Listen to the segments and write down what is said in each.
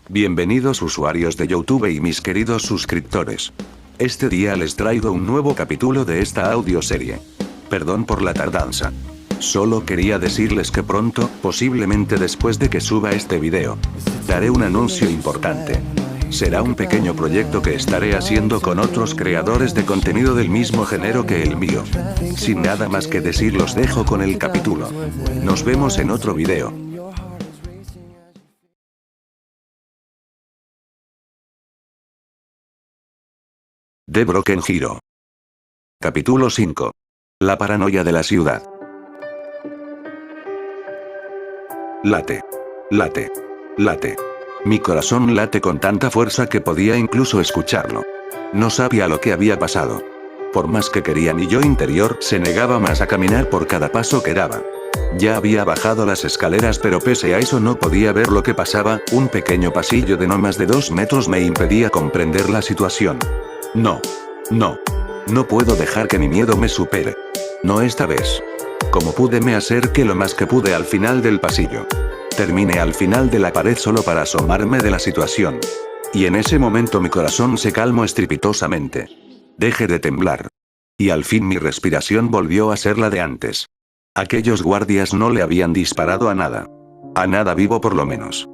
Bienvenidos usuarios de YouTube y mis queridos suscriptores. Este día les traigo un nuevo capítulo de esta audioserie. Perdón por la tardanza. Solo quería decirles que pronto, posiblemente después de que suba este video, daré un anuncio importante. Será un pequeño proyecto que estaré haciendo con otros creadores de contenido del mismo género que el mío. Sin nada más que decir, los dejo con el capítulo. Nos vemos en otro video. The Broken Hero. Capítulo 5. La paranoia de la ciudad. Late. Late. Late. Mi corazón late con tanta fuerza que podía incluso escucharlo. No sabía lo que había pasado. Por más que quería, mi yo interior se negaba más a caminar por cada paso que daba. Ya había bajado las escaleras, pero pese a eso no podía ver lo que pasaba. Un pequeño pasillo de no más de 2 metros me impedía comprender la situación. No. No. No puedo dejar que mi miedo me supere. No esta vez. Como pude, me acerqué lo más que pude al final del pasillo. Terminé al final de la pared solo para asomarme de la situación. Y en ese momento mi corazón se calmó estrepitosamente. Dejé de temblar. Y al fin mi respiración volvió a ser la de antes. Aquellos guardias no le habían disparado a nada. A nada vivo por lo menos.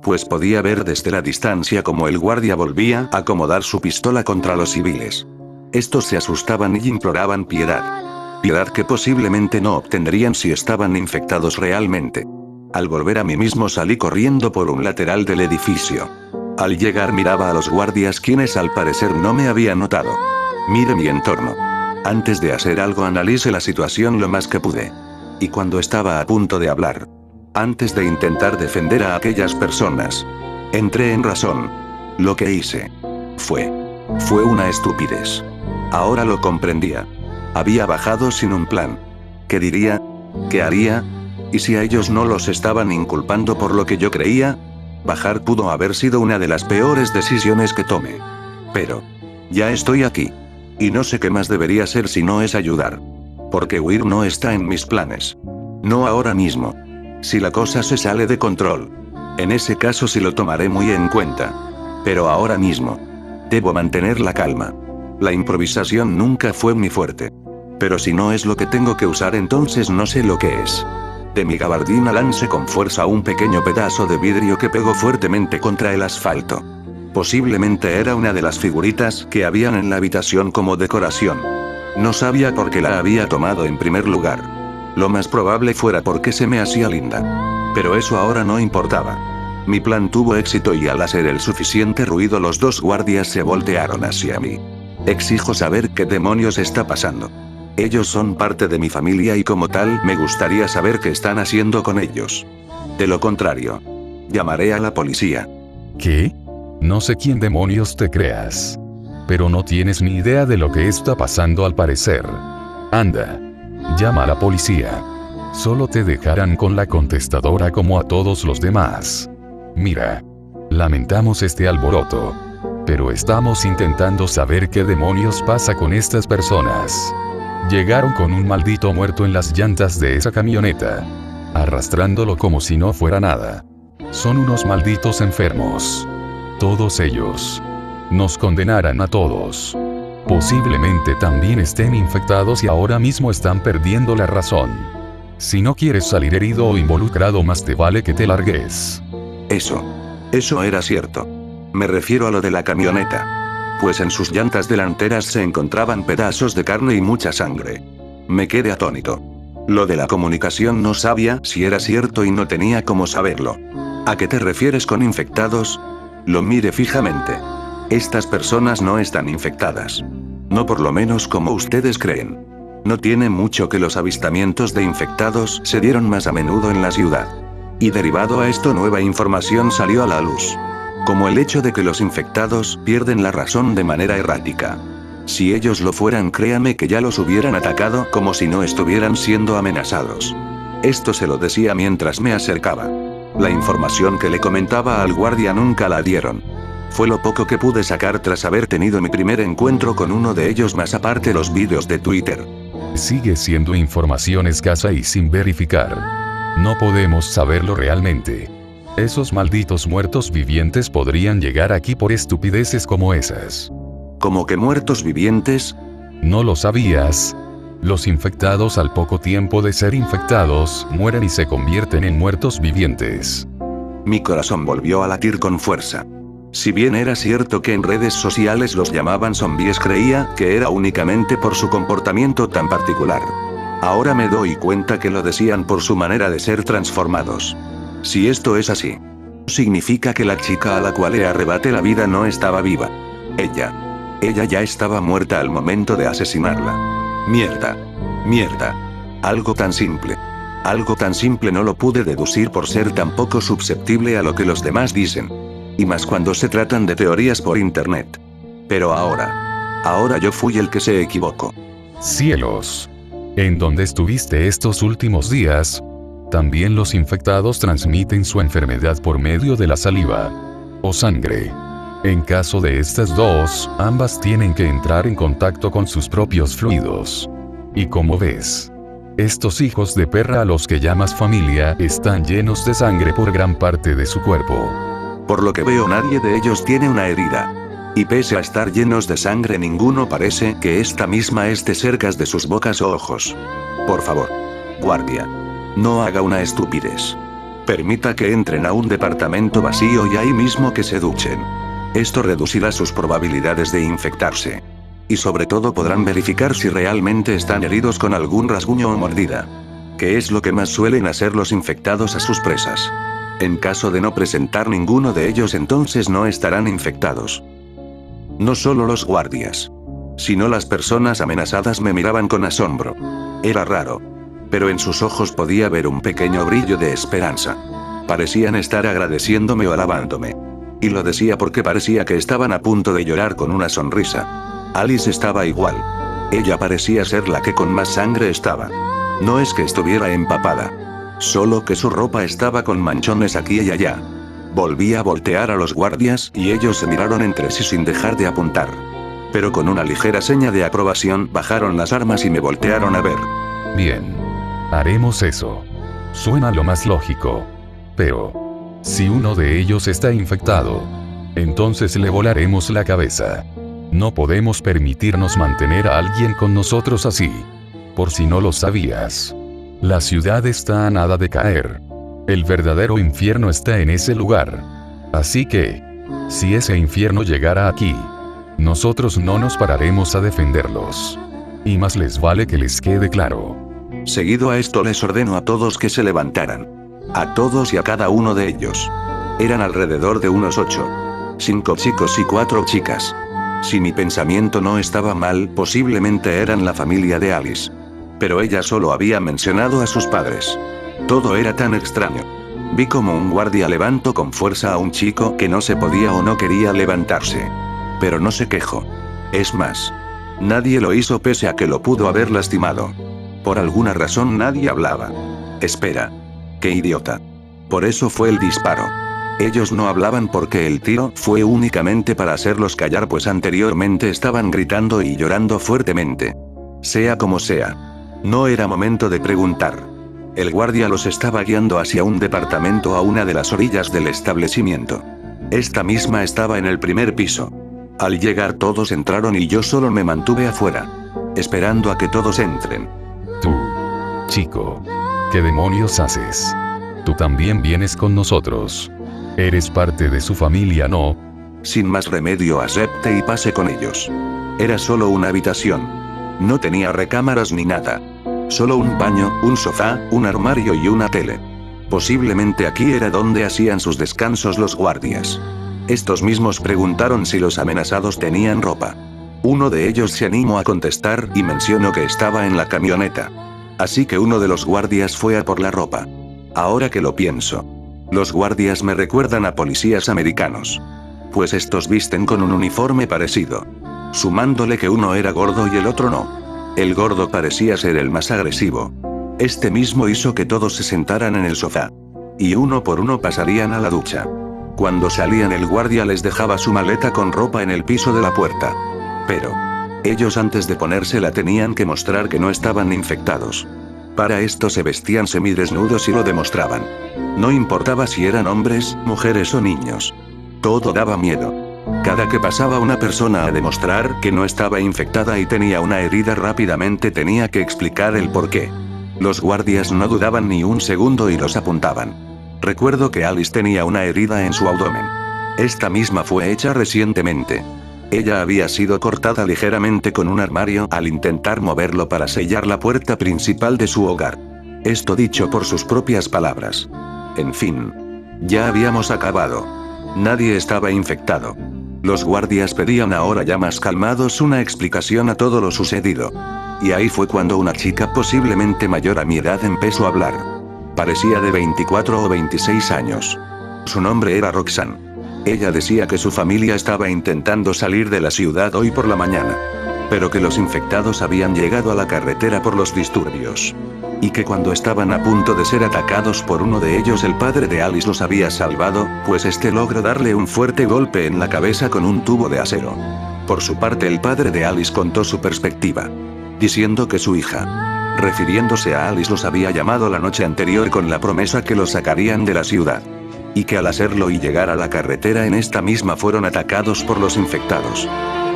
Pues podía ver desde la distancia como el guardia volvía a acomodar su pistola contra los civiles. Estos se asustaban y imploraban piedad. Piedad que posiblemente no obtendrían si estaban infectados realmente. Al volver a mí mismo salí corriendo por un lateral del edificio. Al llegar miraba a los guardias, quienes al parecer no me habían notado. Miré mi entorno. Antes de hacer algo analicé la situación lo más que pude. Y cuando estaba a punto de hablar, antes de intentar defender a aquellas personas, entré en razón. Lo que hice fue una estupidez. Ahora lo comprendía. Había bajado sin un plan. ¿Qué diría? ¿Qué haría? ¿Y si a ellos no los estaban inculpando por lo que yo creía? Bajar pudo haber sido una de las peores decisiones que tomé. Pero ya estoy aquí. Y no sé qué más debería hacer si no es ayudar. Porque huir no está en mis planes. No ahora mismo. Si la cosa se sale de control, en ese caso sí lo tomaré muy en cuenta. Pero ahora mismo, debo mantener la calma. La improvisación nunca fue mi fuerte. Pero si no es lo que tengo que usar, entonces no sé lo que es. De mi gabardina lancé con fuerza un pequeño pedazo de vidrio que pegó fuertemente contra el asfalto. Posiblemente era una de las figuritas que habían en la habitación como decoración. No sabía por qué la había tomado en primer lugar. Lo más probable fuera porque se me hacía linda. Pero eso ahora no importaba. Mi plan tuvo éxito y al hacer el suficiente ruido los dos guardias se voltearon hacia mí. Exijo saber qué demonios está pasando. Ellos son parte de mi familia y como tal me gustaría saber qué están haciendo con ellos. De lo contrario, llamaré a la policía. ¿Qué? No sé quién demonios te creas. Pero no tienes ni idea de lo que está pasando al parecer. Anda. Llama a la policía. Solo te dejarán con la contestadora como a todos los demás. Mira. Lamentamos este alboroto. Pero estamos intentando saber qué demonios pasa con estas personas. Llegaron con un maldito muerto en las llantas de esa camioneta. Arrastrándolo como si no fuera nada. Son unos malditos enfermos. Todos ellos. Nos condenarán a todos. Posiblemente también estén infectados y ahora mismo están perdiendo la razón. Si no quieres salir herido o involucrado, más te vale que te largues. Eso era cierto. Me refiero a lo de la camioneta. Pues en sus llantas delanteras se encontraban pedazos de carne y mucha sangre. Me quedé atónito. Lo de la comunicación no sabía si era cierto y no tenía cómo saberlo. ¿A qué te refieres con infectados? Lo miré fijamente. Estas personas no están infectadas. No, por lo menos como ustedes creen. No tiene mucho que los avistamientos de infectados se dieron más a menudo en la ciudad. Y derivado a esto, nueva información salió a la luz. Como el hecho de que los infectados pierden la razón de manera errática. Si ellos lo fueran, créame que ya los hubieran atacado como si no estuvieran siendo amenazados. Esto se lo decía mientras me acercaba. La información que le comentaba al guardia nunca la dieron. Fue lo poco que pude sacar tras haber tenido mi primer encuentro con uno de ellos, más aparte los vídeos de Twitter. Sigue siendo información escasa y sin verificar. No podemos saberlo realmente. Esos malditos muertos vivientes podrían llegar aquí por estupideces como esas. ¿Cómo que muertos vivientes? ¿No lo sabías? Los infectados al poco tiempo de ser infectados, mueren y se convierten en muertos vivientes. Mi corazón volvió a latir con fuerza. Si bien era cierto que en redes sociales los llamaban zombies, creía que era únicamente por su comportamiento tan particular. Ahora me doy cuenta que lo decían por su manera de ser transformados. Si esto es así, significa que la chica a la cual le arrebate la vida no estaba viva. Ella ya estaba muerta al momento de asesinarla. Mierda. Algo tan simple no lo pude deducir por ser tan poco susceptible a lo que los demás dicen. Y más cuando se tratan de teorías por internet. Pero ahora yo fui el que se equivocó. Cielos. ¿En dónde estuviste estos últimos días? También los infectados transmiten su enfermedad por medio de la saliva o sangre. En caso de estas dos, ambas tienen que entrar en contacto con sus propios fluidos. Y como ves, estos hijos de perra a los que llamas familia están llenos de sangre por gran parte de su cuerpo. Por lo que veo, nadie de ellos tiene una herida. Y pese a estar llenos de sangre, ninguno parece que esta misma esté cerca de sus bocas o ojos. Por favor, guardia, no haga una estupidez. Permita que entren a un departamento vacío y ahí mismo que se duchen. Esto reducirá sus probabilidades de infectarse. Y sobre todo podrán verificar si realmente están heridos con algún rasguño o mordida. Que es lo que más suelen hacer los infectados a sus presas. En caso de no presentar ninguno de ellos, entonces no estarán infectados. No solo los guardias, sino las personas amenazadas me miraban con asombro. Era raro, pero en sus ojos podía ver un pequeño brillo de esperanza. Parecían estar agradeciéndome o alabándome. Y lo decía porque parecía que estaban a punto de llorar con una sonrisa. Alice estaba igual. Ella parecía ser la que con más sangre estaba. No es que estuviera empapada, solo que su ropa estaba con manchones aquí y allá. Volví a voltear a los guardias y ellos se miraron entre sí sin dejar de apuntar. Pero con una ligera seña de aprobación bajaron las armas y me voltearon a ver. Bien. Haremos eso. Suena lo más lógico. Pero, si uno de ellos está infectado, entonces le volaremos la cabeza. No podemos permitirnos mantener a alguien con nosotros así. Por si no lo sabías, la ciudad está a nada de caer. El verdadero infierno está en ese lugar. Así que, si ese infierno llegara aquí, nosotros no nos pararemos a defenderlos. Y más les vale que les quede claro. Seguido a esto les ordeno a todos que se levantaran. A todos y a cada uno de ellos. Eran alrededor de unos 8. 5 chicos y 4 chicas. Si mi pensamiento no estaba mal, posiblemente eran la familia de Alice. Pero ella solo había mencionado a sus padres. Todo era tan extraño. Vi como un guardia levantó con fuerza a un chico que no se podía o no quería levantarse. Pero no se quejó. Es más, nadie lo hizo pese a que lo pudo haber lastimado. Por alguna razón nadie hablaba. Espera. ¡Qué idiota! Por eso fue el disparo. Ellos no hablaban porque el tiro fue únicamente para hacerlos callar, pues anteriormente estaban gritando y llorando fuertemente. Sea como sea, no era momento de preguntar. El guardia los estaba guiando hacia un departamento a una de las orillas del establecimiento. Esta misma estaba en el primer piso. Al llegar todos entraron y yo solo me mantuve afuera, esperando a que todos entren. Tú, chico, ¿qué demonios haces? Tú también vienes con nosotros. Eres parte de su familia, ¿no? Sin más remedio acepté y pasé con ellos. Era solo una habitación. No tenía recámaras ni nada. Solo un baño, un sofá, un armario y una tele. Posiblemente aquí era donde hacían sus descansos los guardias. Estos mismos preguntaron si los amenazados tenían ropa. Uno de ellos se animó a contestar y mencionó que estaba en la camioneta. Así que uno de los guardias fue a por la ropa. Ahora que lo pienso, los guardias me recuerdan a policías americanos. Pues estos visten con un uniforme parecido. Sumándole que uno era gordo y el otro no. El gordo parecía ser el más agresivo. Este mismo hizo que todos se sentaran en el sofá. Y uno por uno pasarían a la ducha. Cuando salían, el guardia les dejaba su maleta con ropa en el piso de la puerta. Pero ellos antes de ponérsela tenían que mostrar que no estaban infectados. Para esto se vestían semidesnudos y lo demostraban. No importaba si eran hombres, mujeres o niños. Todo daba miedo. Cada que pasaba una persona a demostrar que no estaba infectada y tenía una herida rápidamente tenía que explicar el porqué. Los guardias no dudaban ni un segundo y los apuntaban. Recuerdo que Alice tenía una herida en su abdomen. Esta misma fue hecha recientemente. Ella había sido cortada ligeramente con un armario al intentar moverlo para sellar la puerta principal de su hogar. Esto dicho por sus propias palabras. En fin. Ya habíamos acabado. Nadie estaba infectado. Los guardias pedían ahora ya más calmados una explicación a todo lo sucedido. Y ahí fue cuando una chica posiblemente mayor a mi edad empezó a hablar. Parecía de 24 o 26 años. Su nombre era Roxanne. Ella decía que su familia estaba intentando salir de la ciudad hoy por la mañana. Pero que los infectados habían llegado a la carretera por los disturbios. Y que cuando estaban a punto de ser atacados por uno de ellos el padre de Alice los había salvado, pues este logró darle un fuerte golpe en la cabeza con un tubo de acero. Por su parte el padre de Alice contó su perspectiva. Diciendo que su hija, refiriéndose a Alice, los había llamado la noche anterior con la promesa que los sacarían de la ciudad. Y que al hacerlo y llegar a la carretera en esta misma fueron atacados por los infectados.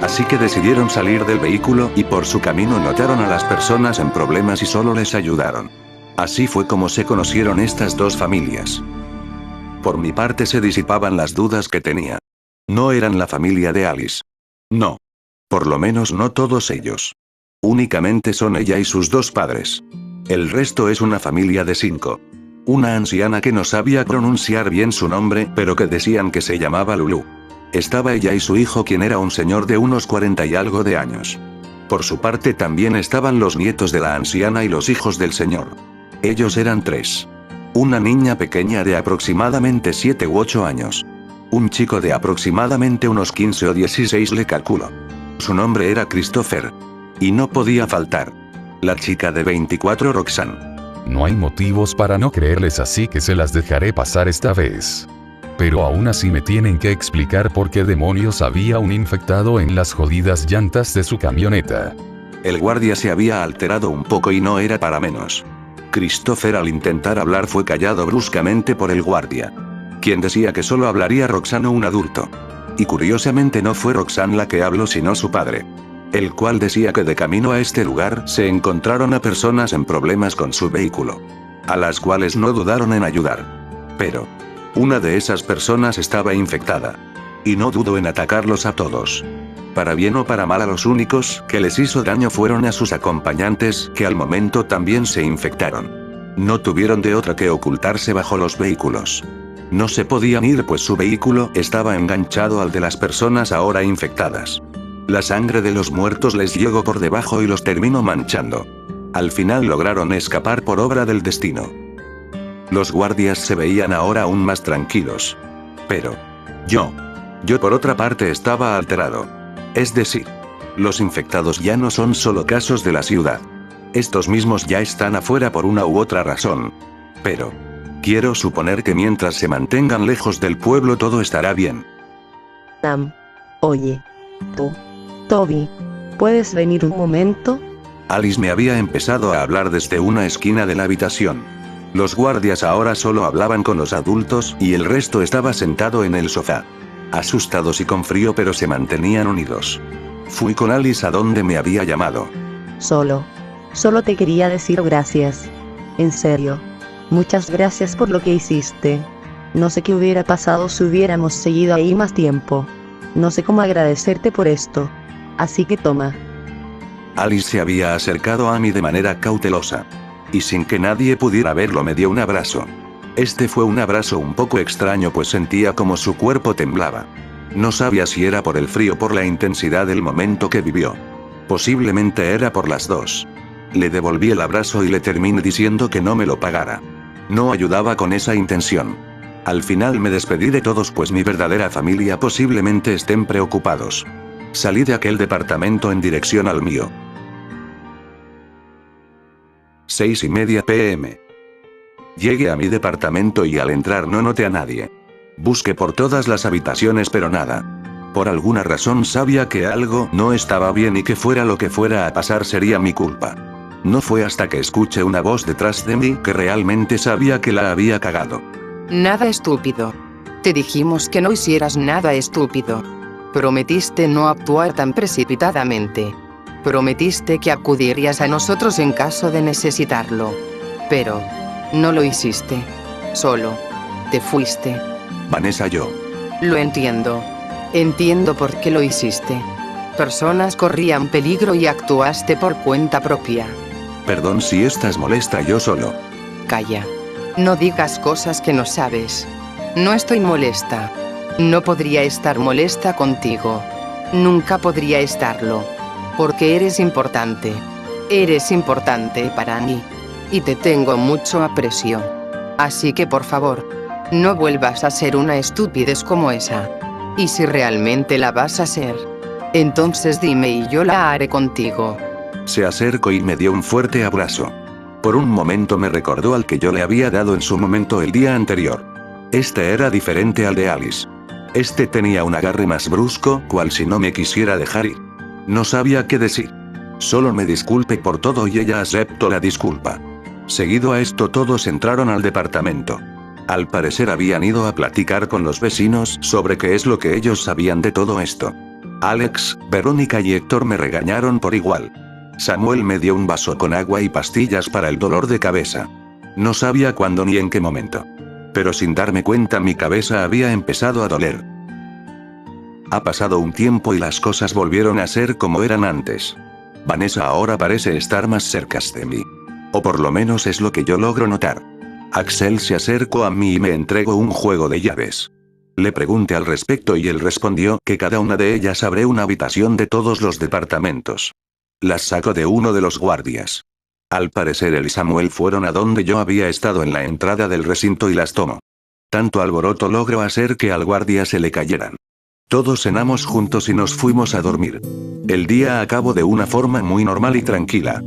Así que decidieron salir del vehículo y por su camino notaron a las personas en problemas y solo les ayudaron. Así fue como se conocieron estas dos familias. Por mi parte se disipaban las dudas que tenía. No eran la familia de Alice. No. Por lo menos no todos ellos. Únicamente son ella y sus dos padres. El resto es una familia de 5. Una anciana que no sabía pronunciar bien su nombre, pero que decían que se llamaba Lulu. Estaba ella y su hijo, quien era un señor de unos 40 y algo de años. Por su parte también estaban los nietos de la anciana y los hijos del señor. Ellos eran 3. Una niña pequeña de aproximadamente 7 u 8 años. Un chico de aproximadamente unos 15 o 16 le calculo. Su nombre era Christopher. Y no podía faltar. La chica de 24, Roxanne. No hay motivos para no creerles, así que se las dejaré pasar esta vez. Pero aún así me tienen que explicar por qué demonios había un infectado en las jodidas llantas de su camioneta. El guardia se había alterado un poco y no era para menos. Christopher al intentar hablar fue callado bruscamente por el guardia. Quien decía que solo hablaría Roxanne o un adulto. Y curiosamente no fue Roxanne la que habló sino su padre. El cual decía que de camino a este lugar se encontraron a personas en problemas con su vehículo. A las cuales no dudaron en ayudar. Pero una de esas personas estaba infectada. Y no dudó en atacarlos a todos. Para bien o para mal, a los únicos que les hizo daño fueron a sus acompañantes, que al momento también se infectaron. No tuvieron de otra que ocultarse bajo los vehículos. No se podían ir pues su vehículo estaba enganchado al de las personas ahora infectadas. La sangre de los muertos les llegó por debajo y los terminó manchando. Al final lograron escapar por obra del destino. Los guardias se veían ahora aún más tranquilos. Pero yo por otra parte estaba alterado. Es decir, los infectados ya no son solo casos de la ciudad. Estos mismos ya están afuera por una u otra razón. Pero quiero suponer que mientras se mantengan lejos del pueblo todo estará bien. Oye. Tú. Toby. ¿Puedes venir un momento? Alice me había empezado a hablar desde una esquina de la habitación. Los guardias ahora solo hablaban con los adultos y el resto estaba sentado en el sofá. Asustados y con frío, pero se mantenían unidos. Fui con Alice a donde me había llamado. Solo te quería decir gracias. En serio. Muchas gracias por lo que hiciste. No sé qué hubiera pasado si hubiéramos seguido ahí más tiempo. No sé cómo agradecerte por esto. Así que toma. Alice se había acercado a mí de manera cautelosa. Y sin que nadie pudiera verlo me dio un abrazo. Este fue un abrazo un poco extraño, pues sentía como su cuerpo temblaba. No sabía si era por el frío o por la intensidad del momento que vivió. Posiblemente era por las dos. Le devolví el abrazo y le terminé diciendo que no me lo pagara. No ayudaba con esa intención. Al final me despedí de todos, pues mi verdadera familia posiblemente estén preocupados. Salí de aquel departamento en dirección al mío. 6:30 p.m. Llegué a mi departamento y al entrar no noté a nadie. Busqué por todas las habitaciones pero nada. Por alguna razón sabía que algo no estaba bien y que fuera lo que fuera a pasar sería mi culpa. No fue hasta que escuché una voz detrás de mí que realmente sabía que la había cagado. Nada estúpido. Te dijimos que no hicieras nada estúpido. Prometiste no actuar tan precipitadamente. Prometiste que acudirías a nosotros en caso de necesitarlo. Pero no lo hiciste. Solo te fuiste. Vanessa, yo. Lo entiendo. Entiendo por qué lo hiciste. Personas corrían peligro y actuaste por cuenta propia. Perdón si estás molesta, yo solo. Calla. No digas cosas que no sabes. No estoy molesta. No podría estar molesta contigo. Nunca podría estarlo. Porque eres importante. Eres importante para mí. Y te tengo mucho aprecio. Así que por favor, no vuelvas a hacer una estupidez como esa. Y si realmente la vas a hacer, entonces dime y yo la haré contigo. Se acercó y me dio un fuerte abrazo. Por un momento me recordó al que yo le había dado en su momento el día anterior. Este era diferente al de Alice. Este tenía un agarre más brusco, cual si no me quisiera dejar ir. No sabía qué decir. Solo me disculpe por todo y ella aceptó la disculpa. Seguido a esto todos entraron al departamento. Al parecer habían ido a platicar con los vecinos sobre qué es lo que ellos sabían de todo esto. Alex, Verónica y Héctor me regañaron por igual. Samuel me dio un vaso con agua y pastillas para el dolor de cabeza. No sabía cuándo ni en qué momento. Pero sin darme cuenta mi cabeza había empezado a doler. Ha pasado un tiempo y las cosas volvieron a ser como eran antes. Vanessa ahora parece estar más cerca de mí. O por lo menos es lo que yo logro notar. Axel se acercó a mí y me entregó un juego de llaves. Le pregunté al respecto y él respondió que cada una de ellas abre una habitación de todos los departamentos. Las sacó de uno de los guardias. Al parecer él y Samuel fueron a donde yo había estado en la entrada del recinto y las tomó. Tanto alboroto logró hacer que al guardia se le cayeran. Todos cenamos juntos y nos fuimos a dormir. El día acabó de una forma muy normal y tranquila.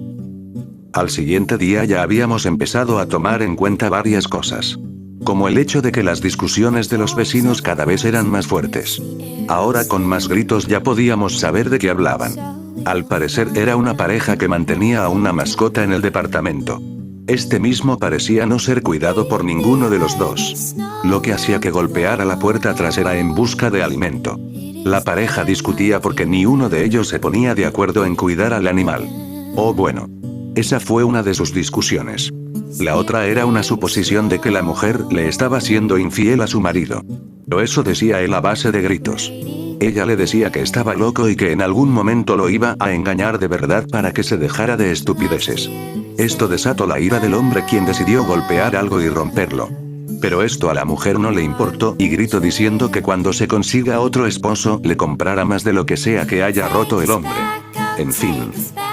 Al siguiente día ya habíamos empezado a tomar en cuenta varias cosas. Como el hecho de que las discusiones de los vecinos cada vez eran más fuertes. Ahora con más gritos ya podíamos saber de qué hablaban. Al parecer era una pareja que mantenía a una mascota en el departamento. Este mismo parecía no ser cuidado por ninguno de los dos. Lo que hacía que golpeara la puerta trasera en busca de alimento. La pareja discutía porque ni uno de ellos se ponía de acuerdo en cuidar al animal. Oh bueno. Esa fue una de sus discusiones. La otra era una suposición de que la mujer le estaba siendo infiel a su marido. Pero eso decía él a base de gritos. Ella le decía que estaba loco y que en algún momento lo iba a engañar de verdad para que se dejara de estupideces. Esto desató la ira del hombre, quien decidió golpear algo y romperlo. Pero esto a la mujer no le importó y gritó diciendo que cuando se consiga otro esposo le comprara más de lo que sea que haya roto el hombre. En fin.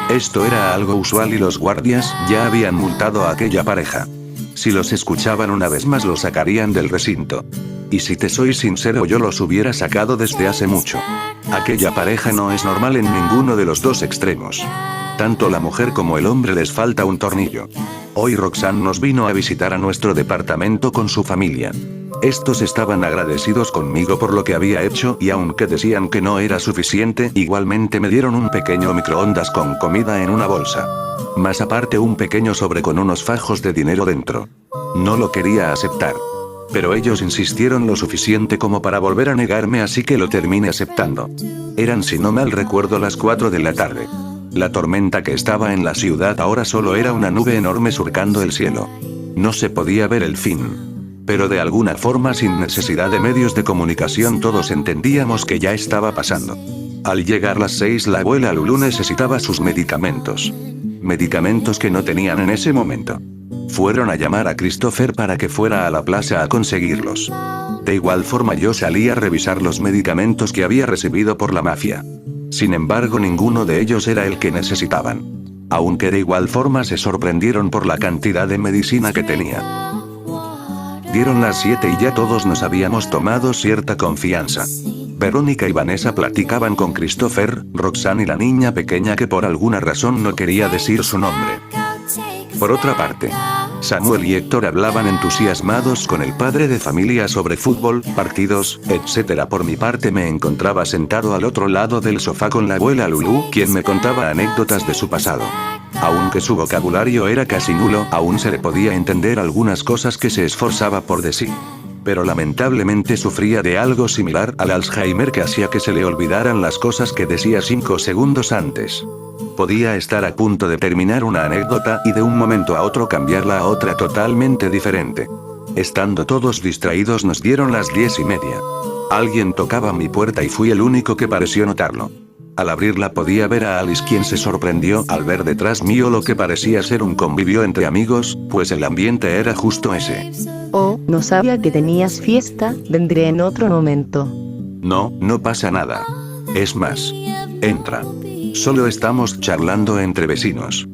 Esto era algo usual y los guardias ya habían multado a aquella pareja. Si los escuchaban una vez más los sacarían del recinto. Y si te soy sincero, yo los hubiera sacado desde hace mucho. Aquella pareja no es normal en ninguno de los dos extremos. Tanto la mujer como el hombre les falta un tornillo. Hoy Roxanne nos vino a visitar a nuestro departamento con su familia. Estos estaban agradecidos conmigo por lo que había hecho y aunque decían que no era suficiente, igualmente me dieron un pequeño microondas con comida en una bolsa. Más aparte un pequeño sobre con unos fajos de dinero dentro. No lo quería aceptar. Pero ellos insistieron lo suficiente como para volver a negarme, así que lo terminé aceptando. Eran, si no mal recuerdo, las 4 de la tarde. La tormenta que estaba en la ciudad ahora solo era una nube enorme surcando el cielo. No se podía ver el fin. Pero de alguna forma, sin necesidad de medios de comunicación, todos entendíamos que ya estaba pasando. Al llegar las 6, la abuela Lulú necesitaba sus medicamentos. Medicamentos que no tenían en ese momento. Fueron a llamar a Christopher para que fuera a la plaza a conseguirlos. De igual forma yo salí a revisar los medicamentos que había recibido por la mafia. Sin embargo, ninguno de ellos era el que necesitaban. Aunque de igual forma se sorprendieron por la cantidad de medicina que tenía. Dieron las 7 y ya todos nos habíamos tomado cierta confianza. Verónica y Vanessa platicaban con Christopher, Roxanne y la niña pequeña que por alguna razón no quería decir su nombre. Por otra parte, Samuel y Héctor hablaban entusiasmados con el padre de familia sobre fútbol, partidos, etc. Por mi parte me encontraba sentado al otro lado del sofá con la abuela Lulú, quien me contaba anécdotas de su pasado. Aunque su vocabulario era casi nulo, aún se le podía entender algunas cosas que se esforzaba por decir. Pero lamentablemente sufría de algo similar al Alzheimer que hacía que se le olvidaran las cosas que decía 5 segundos antes. Podía estar a punto de terminar una anécdota y de un momento a otro cambiarla a otra totalmente diferente. Estando todos distraídos nos dieron las 10:30. Alguien tocaba mi puerta y fui el único que pareció notarlo. Al abrirla podía ver a Alice, quien se sorprendió al ver detrás mío lo que parecía ser un convivio entre amigos, pues el ambiente era justo ese. Oh, no sabía que tenías fiesta, vendré en otro momento. No, no pasa nada. Es más, entra. Solo estamos charlando entre vecinos.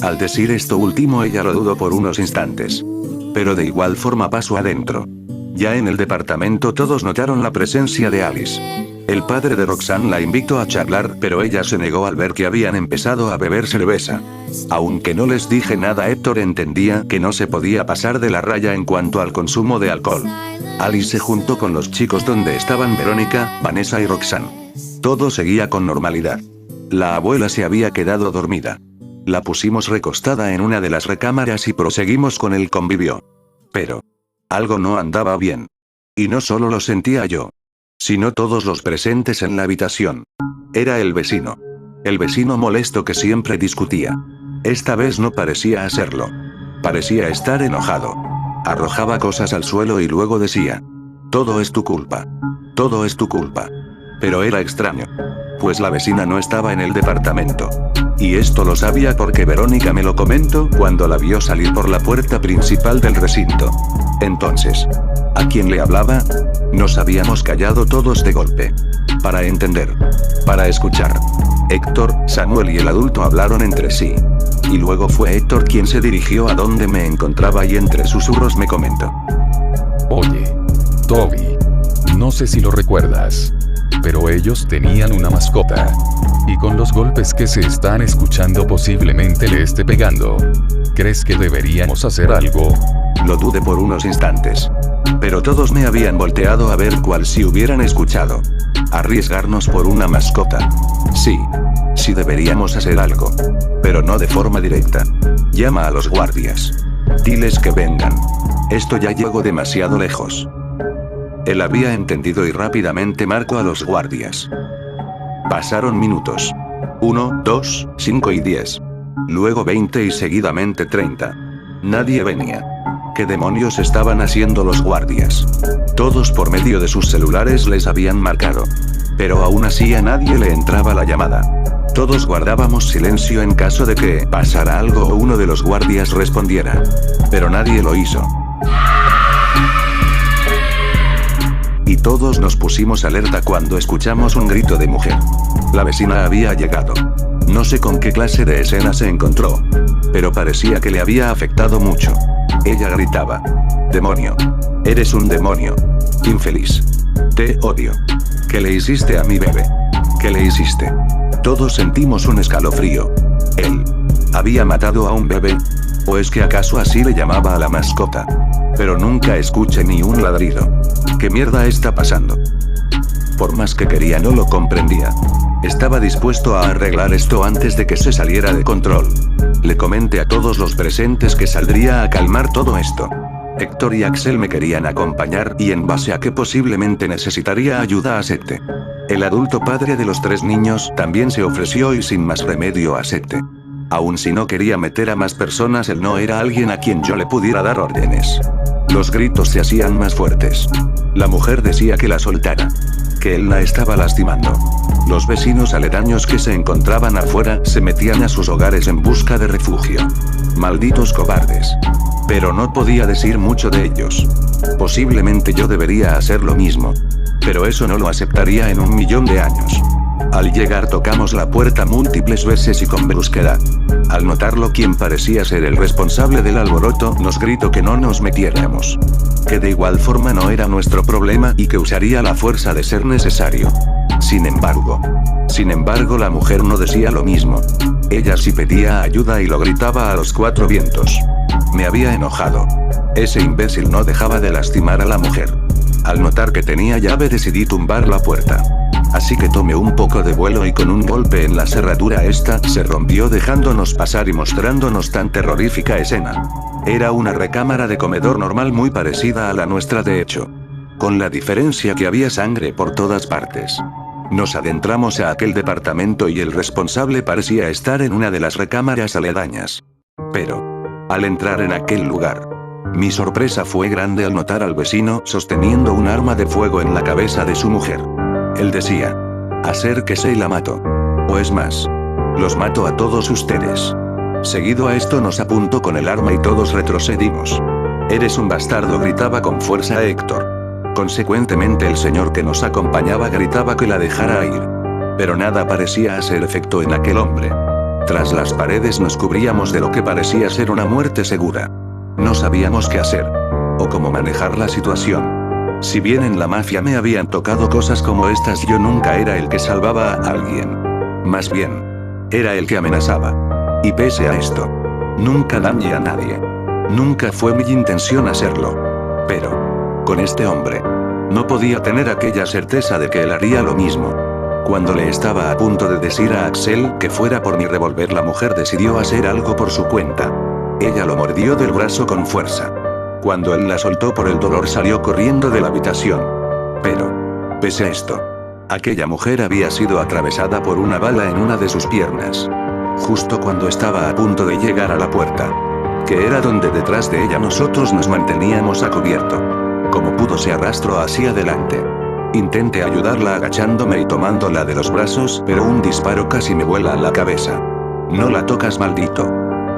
Al decir esto último ella lo dudó por unos instantes. Pero de igual forma pasó adentro. Ya en el departamento todos notaron la presencia de Alice. El padre de Roxanne la invitó a charlar, pero ella se negó al ver que habían empezado a beber cerveza. Aunque no les dije nada, Héctor entendía que no se podía pasar de la raya en cuanto al consumo de alcohol. Alice se juntó con los chicos donde estaban Verónica, Vanessa y Roxanne. Todo seguía con normalidad. La abuela se había quedado dormida. La pusimos recostada en una de las recámaras y proseguimos con el convivio. Pero algo no andaba bien. Y no solo lo sentía yo, sino todos los presentes en la habitación. Era el vecino. El vecino molesto que siempre discutía. Esta vez no parecía hacerlo. Parecía estar enojado. Arrojaba cosas al suelo y luego decía: todo es tu culpa. Todo es tu culpa. Pero era extraño, pues la vecina no estaba en el departamento. Y esto lo sabía porque Verónica me lo comentó cuando la vio salir por la puerta principal del recinto. Entonces, ¿a quién le hablaba? Nos habíamos callado todos de golpe. Para entender. Para escuchar. Héctor, Samuel y el adulto hablaron entre sí. Y luego fue Héctor quien se dirigió a donde me encontraba y entre susurros me comentó: Oye, Toby. No sé si lo recuerdas, pero ellos tenían una mascota. Y con los golpes que se están escuchando posiblemente le esté pegando. ¿Crees que deberíamos hacer algo? Lo dudé por unos instantes. Pero todos me habían volteado a ver cual si hubieran escuchado. ¿Arriesgarnos por una mascota? Sí. Sí deberíamos hacer algo. Pero no de forma directa. Llama a los guardias. Diles que vengan. Esto ya llegó demasiado lejos. Él había entendido y rápidamente marcó a los guardias. Pasaron minutos. 1, 2, 5 y 10. Luego 20 y seguidamente 30. Nadie venía. ¿Qué demonios estaban haciendo los guardias? Todos por medio de sus celulares les habían marcado. Pero aún así a nadie le entraba la llamada. Todos guardábamos silencio en caso de que pasara algo o uno de los guardias respondiera. Pero nadie lo hizo. Y todos nos pusimos alerta cuando escuchamos un grito de mujer. La vecina había llegado. No sé con qué clase de escena se encontró, pero parecía que le había afectado mucho. Ella gritaba: demonio. Eres un demonio. Infeliz. Te odio. ¿Qué le hiciste a mi bebé? ¿Qué le hiciste? Todos sentimos un escalofrío. ¿Él había matado a un bebé? ¿O es que acaso así le llamaba a la mascota? Pero nunca escuché ni un ladrido. ¿Qué mierda está pasando? Por más que quería no lo comprendía. Estaba dispuesto a arreglar esto antes de que se saliera de control. Le comenté a todos los presentes que saldría a calmar todo esto. Héctor y Axel me querían acompañar y en base a que posiblemente necesitaría ayuda acepté. El adulto padre de los 3 niños también se ofreció y sin más remedio acepté. Aun si no quería meter a más personas, él no era alguien a quien yo le pudiera dar órdenes. Los gritos se hacían más fuertes. La mujer decía que la soltara. Que él la estaba lastimando. Los vecinos aledaños que se encontraban afuera se metían a sus hogares en busca de refugio. Malditos cobardes. Pero no podía decir mucho de ellos. Posiblemente yo debería hacer lo mismo. Pero eso no lo aceptaría en 1.000.000 de años. Al llegar tocamos la puerta múltiples veces y con brusquedad. Al notarlo quien parecía ser el responsable del alboroto nos gritó que no nos metiéramos. Que de igual forma no era nuestro problema y que usaría la fuerza de ser necesario. Sin embargo, la mujer no decía lo mismo. Ella sí pedía ayuda y lo gritaba a los 4 vientos. Me había enojado. Ese imbécil no dejaba de lastimar a la mujer. Al notar que tenía llave decidí tumbar la puerta. Así que tomé un poco de vuelo y con un golpe en la cerradura esta se rompió dejándonos pasar y mostrándonos tan terrorífica escena. Era una recámara de comedor normal muy parecida a la nuestra de hecho. Con la diferencia que había sangre por todas partes. Nos adentramos a aquel departamento y el responsable parecía estar en una de las recámaras aledañas. Pero, al entrar en aquel lugar, mi sorpresa fue grande al notar al vecino sosteniendo un arma de fuego en la cabeza de su mujer. Él decía: acérquese y la mato. O es más, los mato a todos ustedes. Seguido a esto nos apuntó con el arma y todos retrocedimos. Eres un bastardo, gritaba con fuerza Héctor. Consecuentemente el señor que nos acompañaba gritaba que la dejara ir. Pero nada parecía hacer efecto en aquel hombre. Tras las paredes nos cubríamos de lo que parecía ser una muerte segura. No sabíamos qué hacer. O cómo manejar la situación. Si bien en la mafia me habían tocado cosas como estas, yo nunca era el que salvaba a alguien. Más bien, era el que amenazaba. Y pese a esto, nunca dañé a nadie. Nunca fue mi intención hacerlo. Pero, con este hombre, no podía tener aquella certeza de que él haría lo mismo. Cuando le estaba a punto de decir a Axel que fuera por mi revólver, la mujer decidió hacer algo por su cuenta. Ella lo mordió del brazo con fuerza. Cuando él la soltó por el dolor, salió corriendo de la habitación. Pero, pese a esto, aquella mujer había sido atravesada por una bala en una de sus piernas. Justo cuando estaba a punto de llegar a la puerta. Que era donde detrás de ella nosotros nos manteníamos a cubierto. Como pudo se arrastró hacia adelante. Intenté ayudarla agachándome y tomándola de los brazos, pero un disparo casi me vuela a la cabeza. No la tocas, maldito.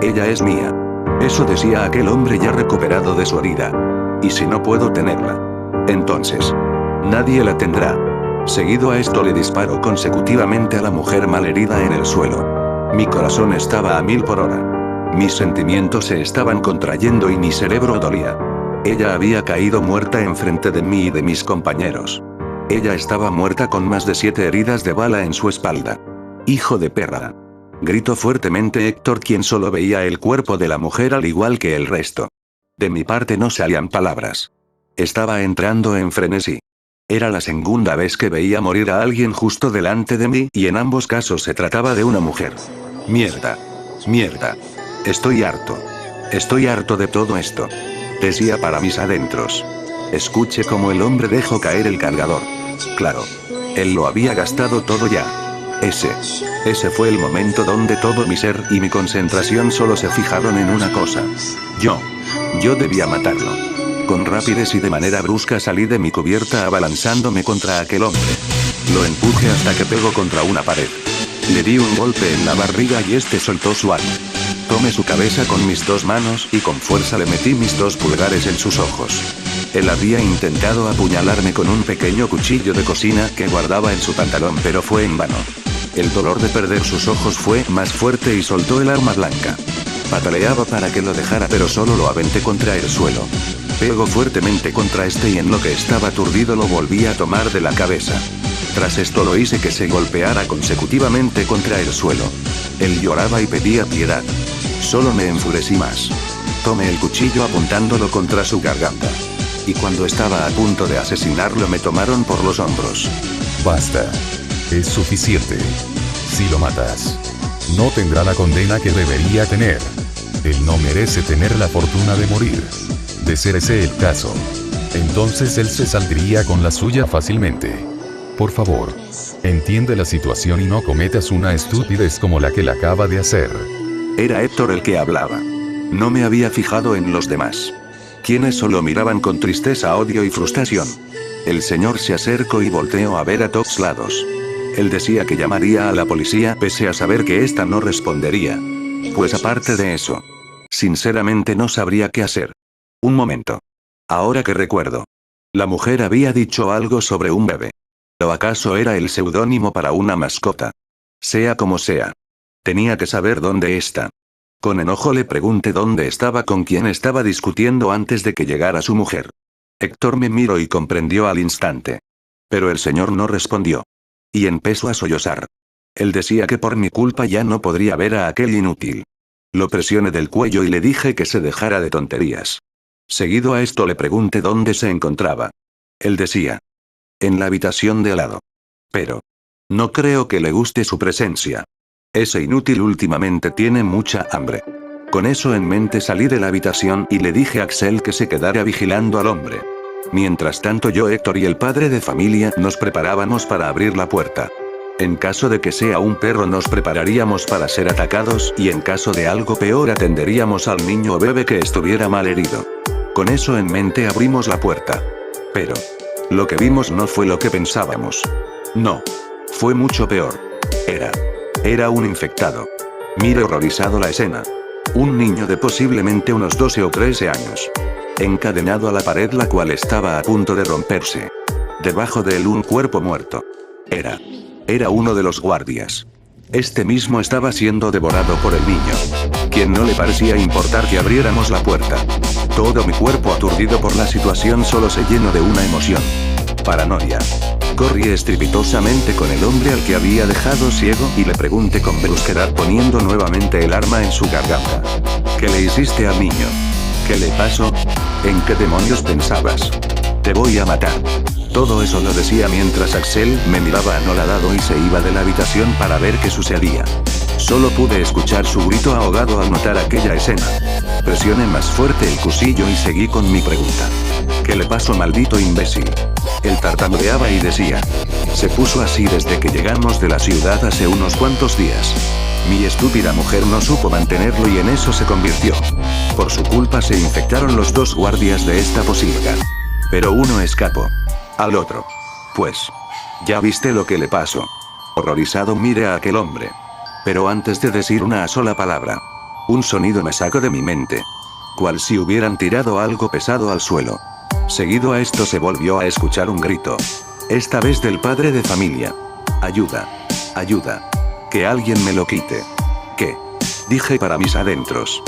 Ella es mía. Eso decía aquel hombre ya recuperado de su herida. ¿Y si no puedo tenerla? Entonces, nadie la tendrá. Seguido a esto le disparó consecutivamente a la mujer malherida en el suelo. Mi corazón estaba a 1000 por hora. Mis sentimientos se estaban contrayendo y mi cerebro dolía. Ella había caído muerta enfrente de mí y de mis compañeros. Ella estaba muerta con más de 7 heridas de bala en su espalda. ¡Hijo de perra! Gritó fuertemente Héctor, quien solo veía el cuerpo de la mujer al igual que el resto. De mi parte no salían palabras. Estaba entrando en frenesí. Era la segunda vez que veía morir a alguien justo delante de mí y en ambos casos se trataba de una mujer. Mierda. Mierda. Estoy harto. Estoy harto de todo esto. Decía para mis adentros. Escuché cómo el hombre dejó caer el cargador. Claro. Él lo había gastado todo ya. Ese fue el momento donde todo mi ser y mi concentración solo se fijaron en una cosa. Yo debía matarlo. Con rapidez y de manera brusca salí de mi cubierta abalanzándome contra aquel hombre. Lo empujé hasta que pegó contra una pared. Le di un golpe en la barriga y este soltó su arma. Tomé su cabeza con mis 2 manos y con fuerza le metí mis 2 pulgares en sus ojos. Él había intentado apuñalarme con un pequeño cuchillo de cocina que guardaba en su pantalón, pero fue en vano. El dolor de perder sus ojos fue más fuerte y soltó el arma blanca. Pataleaba para que lo dejara, pero solo lo aventé contra el suelo. Pegó fuertemente contra este y en lo que estaba aturdido lo volví a tomar de la cabeza. Tras esto lo hice que se golpeara consecutivamente contra el suelo. Él lloraba y pedía piedad. Solo me enfurecí más. Tomé el cuchillo apuntándolo contra su garganta. Y cuando estaba a punto de asesinarlo me tomaron por los hombros. Basta. Es suficiente. Si lo matas, no tendrá la condena que debería tener. Él no merece tener la fortuna de morir. De ser ese el caso, entonces él se saldría con la suya fácilmente. Por favor, entiende la situación y no cometas una estupidez como la que le acaba de hacer. Era Héctor el que hablaba. No me había fijado en los demás. Quienes solo miraban con tristeza, odio y frustración. El señor se acercó y volteó a ver a todos lados. Él decía que llamaría a la policía pese a saber que ésta no respondería. Pues aparte de eso, sinceramente no sabría qué hacer. Un momento. Ahora que recuerdo. La mujer había dicho algo sobre un bebé. ¿O acaso era el seudónimo para una mascota? Sea como sea. Tenía que saber dónde está. Con enojo le pregunté dónde estaba, con quién estaba discutiendo antes de que llegara su mujer. Héctor me miró y comprendió al instante. Pero el señor no respondió. Y empezó a sollozar. Él decía que por mi culpa ya no podría ver a aquel inútil. Lo presioné del cuello y le dije que se dejara de tonterías. Seguido a esto le pregunté dónde se encontraba. Él decía. En la habitación de al lado. Pero, No creo que le guste su presencia. Ese inútil últimamente tiene mucha hambre. Con eso en mente salí de la habitación y le dije a Axel que se quedara vigilando al hombre. Mientras tanto yo, Héctor y el padre de familia nos preparábamos para abrir la puerta. En caso de que sea un perro nos prepararíamos para ser atacados y en caso de algo peor atenderíamos al niño o bebé que estuviera mal herido. Con eso en mente abrimos la puerta. Pero lo que vimos no fue lo que pensábamos. No. Fue mucho peor. Era un infectado. Mire horrorizado la escena. Un niño de posiblemente unos 12 o 13 años. Encadenado a la pared la cual estaba a punto de romperse. Debajo de él un cuerpo muerto. Era uno de los guardias. Este mismo estaba siendo devorado por el niño. Quien no le parecía importar que abriéramos la puerta. Todo mi cuerpo aturdido por la situación solo se llenó de una emoción. Paranoia. Corrí estrepitosamente con el hombre al que había dejado ciego y le pregunté con brusquedad poniendo nuevamente el arma en su garganta. ¿Qué le hiciste al niño? ¿Qué le pasó? ¿En qué demonios pensabas? Te voy a matar. Todo eso lo decía mientras Axel me miraba anonadado y se iba de la habitación para ver qué sucedía. Solo pude escuchar su grito ahogado al notar aquella escena. Presioné más fuerte el cuchillo y seguí con mi pregunta. ¿Qué le pasó, maldito imbécil? Él tartamudeaba y decía. Se puso así desde que llegamos de la ciudad hace unos cuantos días. Mi estúpida mujer no supo mantenerlo y en eso se convirtió. Por su culpa se infectaron los dos guardias de esta posilga. Pero uno escapó. Al otro. Pues. Ya viste lo que le pasó. Horrorizado miré a aquel hombre. Pero antes de decir una sola palabra. Un sonido me sacó de mi mente. Cual si hubieran tirado algo pesado al suelo. Seguido a esto se volvió a escuchar un grito. Esta vez del padre de familia. Ayuda. Ayuda. Que alguien me lo quite. ¿Qué? Dije para mis adentros.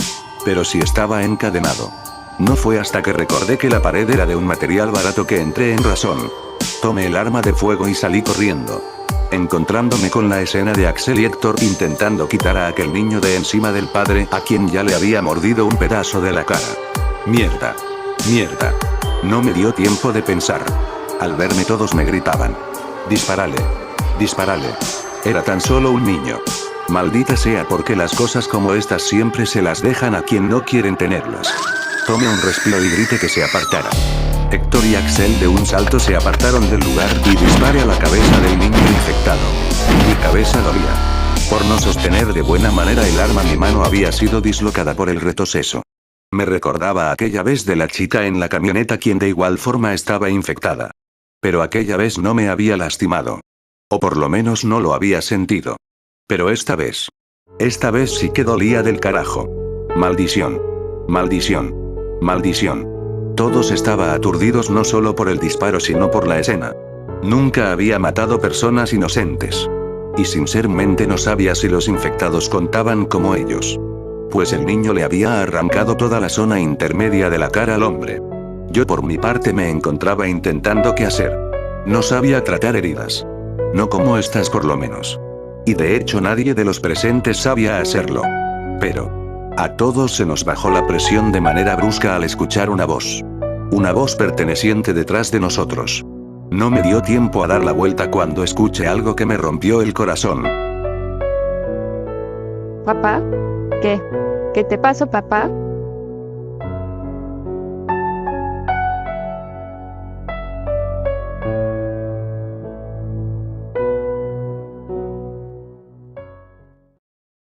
Pero si estaba encadenado. No fue hasta que recordé que la pared era de un material barato que entré en razón. Tomé el arma de fuego y salí corriendo. Encontrándome con la escena de Axel y Héctor intentando quitar a aquel niño de encima del padre a quien ya le había mordido un pedazo de la cara. Mierda. Mierda. No me dio tiempo de pensar. Al verme todos me gritaban. Dispárale. Dispárale. Era tan solo un niño. Maldita sea porque las cosas como estas siempre se las dejan a quien no quieren tenerlas. Tomé un respiro y grité que se apartara. Héctor y Axel de un salto se apartaron del lugar y disparé a la cabeza del niño infectado. Mi cabeza dolía. Por no sostener de buena manera el arma mi mano había sido dislocada por el retroceso. Me recordaba aquella vez de la chica en la camioneta quien de igual forma estaba infectada. Pero aquella vez no me había lastimado. O por lo menos no lo había sentido. Pero esta vez sí que dolía del carajo. Maldición. Maldición. Maldición. Todos estaban aturdidos no solo por el disparo sino por la escena. Nunca había matado personas inocentes. Y sinceramente no sabía si los infectados contaban como ellos. Pues el niño le había arrancado toda la zona intermedia de la cara al hombre. Yo por mi parte me encontraba intentando qué hacer. No sabía tratar heridas. No como estas por lo menos. Y de hecho nadie de los presentes sabía hacerlo. Pero a todos se nos bajó la presión de manera brusca al escuchar una voz. Una voz perteneciente detrás de nosotros. No me dio tiempo a dar la vuelta cuando escuché algo que me rompió el corazón. ¿Papá? ¿Qué? ¿Qué te pasó, papá?